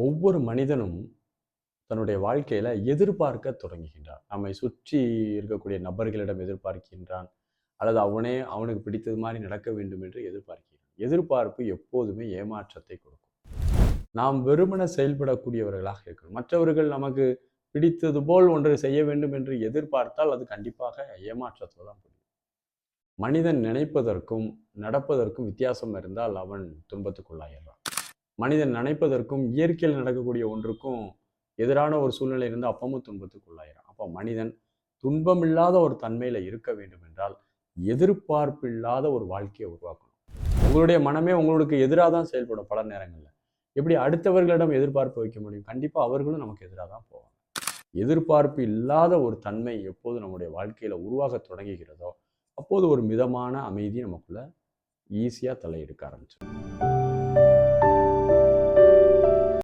ஒவ்வொரு மனிதனும் தன்னுடைய வாழ்க்கையில எதிர்பார்க்க தொடங்குகின்றான். நம்மை சுற்றி இருக்கக்கூடிய நபர்களிடம் எதிர்பார்க்கின்றான். அல்லது அவனுக்கு பிடித்தது மாதிரி நடக்க வேண்டும் என்று எதிர்பார்க்கிறான். எதிர்பார்ப்பு எப்போதுமே ஏமாற்றத்தை கொடுக்கும். நாம் வெறுமன செயல்படக்கூடியவர்களாக இருக்கணும். மற்றவர்கள் நமக்கு பிடித்தது போல் ஒன்றை செய்ய வேண்டும் என்று எதிர்பார்த்தால் அது கண்டிப்பாக ஏமாற்றத்தை தான் கொடுக்கும். மனிதன் நினைப்பதற்கும் நடப்பதற்கும் வித்தியாசம் இருந்தால் அவன் துன்பத்துக்குள்ளாயிடுறான். மனிதன் நினைப்பதற்கும் இயற்கையில் நடக்கக்கூடிய ஒன்றுக்கும் எதிரான ஒரு சூழ்நிலை இருந்தால் அப்பமும் துன்பத்துக்குள்ளாயிடும். அப்போ மனிதன் துன்பமில்லாத ஒரு தன்மையில இருக்க வேண்டும் என்றால் எதிர்பார்ப்பு இல்லாத ஒரு வாழ்க்கையை உருவாக்கணும். உங்களுடைய மனமே உங்களுக்கு எதிராக தான் செயல்படும். பல நேரங்களில் எப்படி அடுத்தவர்களிடம் எதிர்பார்ப்பு வைக்க முடியும்? கண்டிப்பாக அவர்களும் நமக்கு எதிராக தான் போவாங்க. எதிர்பார்ப்பு இல்லாத ஒரு தன்மை எப்போது நம்முடைய வாழ்க்கையில உருவாக தொடங்குகிறதோ அப்போது ஒரு மிதமான அமைதி நமக்குள்ள ஈஸியாக தலையெடுக்க ஆரம்பிச்சிடும்.